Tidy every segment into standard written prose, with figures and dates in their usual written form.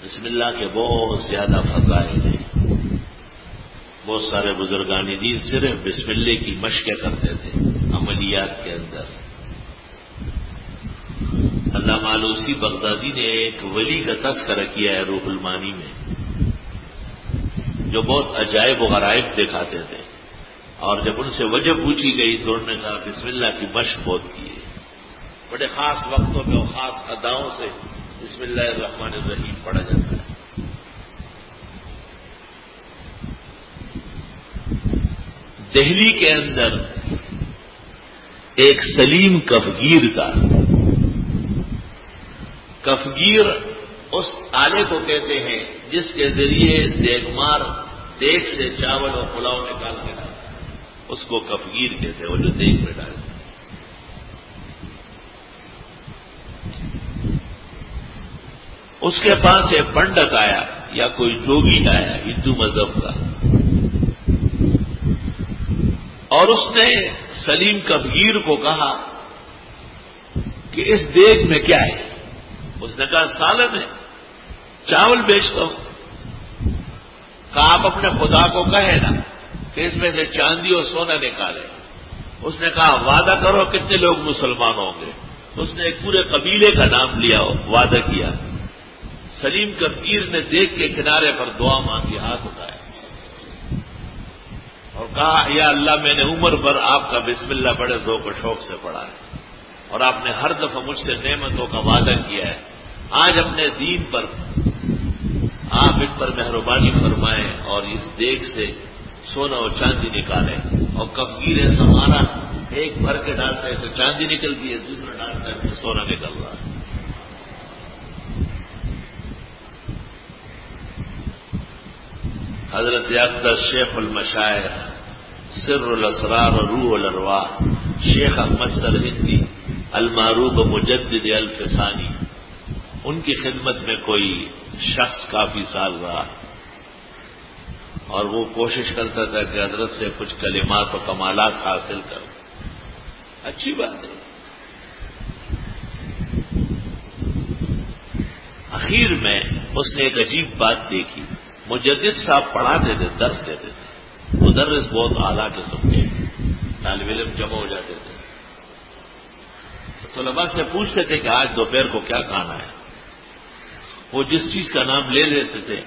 بسم اللہ کے بہت زیادہ فضائل ہیں. بہت سارے بزرگان دین صرف بسم اللہ کی مشقیں کرتے تھے عملیات کے اندر. علامہ آلوسی بغدادی نے ایک ولی کا تذکرہ کیا ہے روح المانی میں، جو بہت عجائب و غرائب دکھاتے تھے، اور جب ان سے وجہ پوچھی گئی تو انہوں نے کہا بسم اللہ کی مشق بہت کی ہے. بڑے خاص وقتوں میں اور خاص اداؤں سے بسم اللہ الرحمن الرحیم پڑھا جاتا ہے. دہلی کے اندر ایک سلیم کفگیر تھا. کفگیر اس آلے کو کہتے ہیں جس کے ذریعے دیگمار دیگ سے چاول اور پلاؤ نکال کے ڈالتا ہے، اس کو کفگیر کہتے ہیں، وہ جو دیگ میں ڈالتا ہے. اس کے پاس ایک پنڈت آیا یا کوئی جوگی آیا ہندو مذہب کا، اور اس نے سلیم کفگیر کو کہا کہ اس دیگ میں کیا ہے؟ اس نے کہا سالن ہے، چاول بیچتا ہوں. کہا آپ اپنے خدا کو کہے نا کہ اس میں سے چاندی اور سونا نکالے. اس نے کہا وعدہ کرو کتنے لوگ مسلمان ہوں گے. اس نے ایک پورے قبیلے کا نام لیا، وعدہ کیا. سلیم کفگیر نے دیگ کے کنارے پر دعا مانگی، ہاتھ اٹھایا اور کہا یا اللہ میں نے عمر بھر آپ کا بسم اللہ بڑے ذوق و شوق سے پڑھا ہے، اور آپ نے ہر دفعہ مجھ سے نعمتوں کا وعدہ کیا ہے. آج اپنے دین پر آپ ان پر مہربانی فرمائیں اور اس دیگ سے سونا اور چاندی نکالیں. اور کفگیر ہے ہمارا ایک بھر کے ڈالتا ہے تو چاندی نکلتی ہے، دوسرا ڈالتا ہے تو سونا نکل رہا ہے. حضرت اقدس شیخ المشائخ سر الاسرار و روح الارواح شیخ احمد سرہندی المعروف مجدد الفسانی، ان کی خدمت میں کوئی شخص کافی سال رہا، اور وہ کوشش کرتا تھا کہ حضرت سے کچھ کلمات و کمالات حاصل کرے. اچھی بات ہے. اخیر میں اس نے ایک عجیب بات دیکھی. مجدد صاحب پڑھاتے تھے، درس دیتے تھے، مدرس بہت اعلیٰ قسم کے، طالب علم جمع ہو جاتے تھے. طلباء سے پوچھتے تھے کہ آج دوپہر کو کیا کھانا ہے. وہ جس چیز کا نام لے لیتے تھے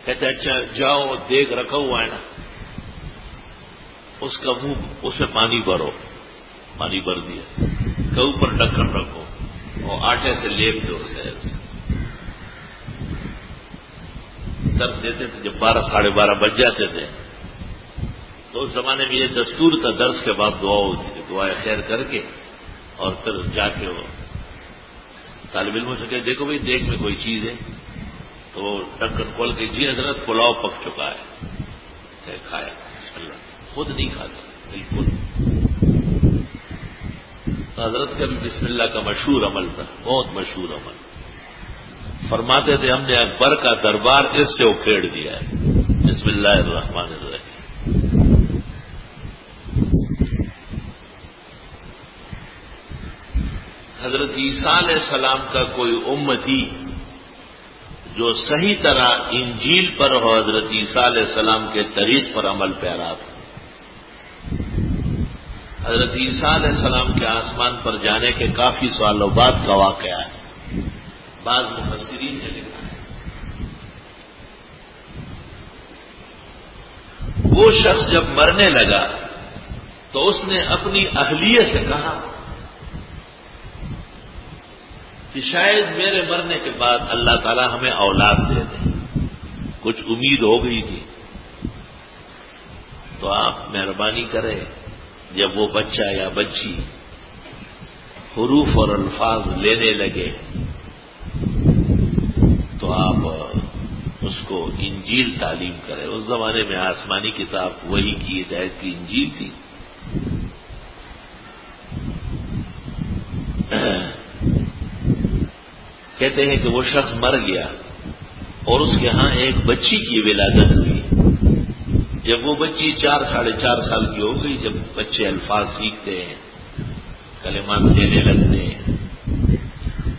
کہتے اچھا جاؤ دیگ رکھا ہوا ہے نا، اس کا منہ اس میں پانی بھرو. پانی بھر دیا، کہ اوپر ڈھکن رکھو اور آٹے سے لیپ دو. درس دیتے تھے. جب 12 ساڑھے 12 بج جاتے تھے تو اس زمانے میں یہ دستور تھا درس کے بعد دعا ہوتی تھی. دعائیں خیر کر کے اور پھر جا کے وہ طالب علموں سے کہ دیکھو بھائی دیگ میں کوئی چیز ہے، تو وہ ڈھکن کھول کے جی حضرت پلاؤ پک چکا ہے. کھایا بسم اللہ. خود نہیں کھاتا بالکل. حضرت کا بھی بسم اللہ کا مشہور عمل تھا، بہت مشہور عمل. فرماتے تھے ہم نے اکبر کا دربار اس سے اکھیڑ دیا ہے. بسم اللہ الرحمن الرحیم. حضرت عیسیٰ علیہ السلام کا کوئی امتی جو صحیح طرح انجیل پر اور حضرت عیسیٰ علیہ السلام کے طریق پر عمل پیرا تھا. حضرت عیسیٰ علیہ السلام کے آسمان پر جانے کے کافی سالوں بعد کا واقعہ ہے. بعض مفسرین نے لکھا ہے وہ شخص جب مرنے لگا تو اس نے اپنی اہلیہ سے کہا کہ شاید میرے مرنے کے بعد اللہ تعالی ہمیں اولاد دے دے. کچھ امید ہو گئی تھی، تو آپ مہربانی کریں جب وہ بچہ یا بچی حروف اور الفاظ لینے لگے تو آپ اس کو انجیل تعلیم کریں. اس زمانے میں آسمانی کتاب وحی کی ہدایت کی انجیل تھی. کہتے ہیں کہ وہ شخص مر گیا اور اس کے ہاں ایک بچی کی ولادت ہوئی. جب وہ بچی 4 ساڑھے 4 سال کی ہو گئی، جب بچے الفاظ سیکھتے ہیں، کلمات لینے لگتے ہیں،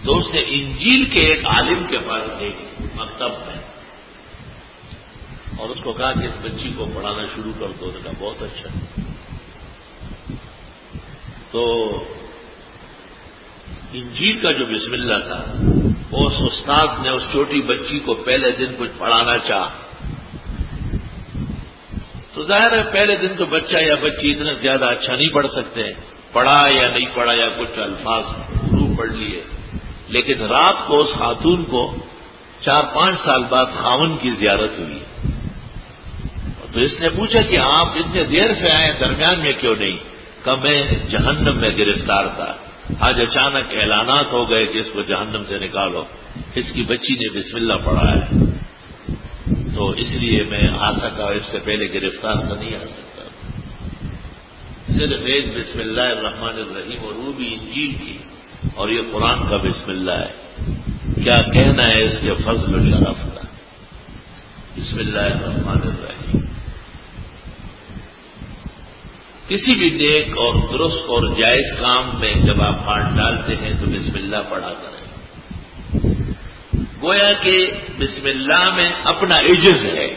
تو اس نے انجیل کے ایک عالم کے پاس دیکھی. مکتب میں اور اس کو کہا کہ اس بچی کو پڑھانا شروع کر دو. نے کہا بہت اچھا. تو انجیل کا جو بسم اللہ تھا اس استاد نے اس چھوٹی بچی کو پہلے دن کچھ پڑھانا چاہا. تو ظاہر ہے پہلے دن تو بچہ یا بچی اتنا زیادہ اچھا نہیں پڑھ سکتے، پڑھا یا نہیں پڑھا یا کچھ الفاظ اردو پڑھ لیے. لیکن رات کو اس خاتون کو 4-5 سال بعد خاون کی زیارت ہوئی. تو اس نے پوچھا کہ آپ اتنے دیر سے آئے درمیان میں کیوں نہیں؟ کہ میں جہنم میں گرفتار تھا، آج اچانک اعلانات ہو گئے کہ اس کو جہنم سے نکالو، اس کی بچی نے بسم اللہ پڑھا ہے تو اس لیے میں آ سکا، اس سے پہلے گرفتار تو نہیں آ سکتا. صرف ایک بسم اللہ الرحمن الرحیم اور وہ بھی انجیل کی، اور یہ قرآن کا بسم اللہ ہے. کیا کہنا ہے اس کے فضل و شرف کا. بسم اللہ الرحمن الرحیم. کسی بھی نیک اور درست اور جائز کام میں جب آپ ہاتھ ڈالتے ہیں تو بسم اللہ پڑھا کریں. گویا کہ بسم اللہ میں اپنا عجز ہے.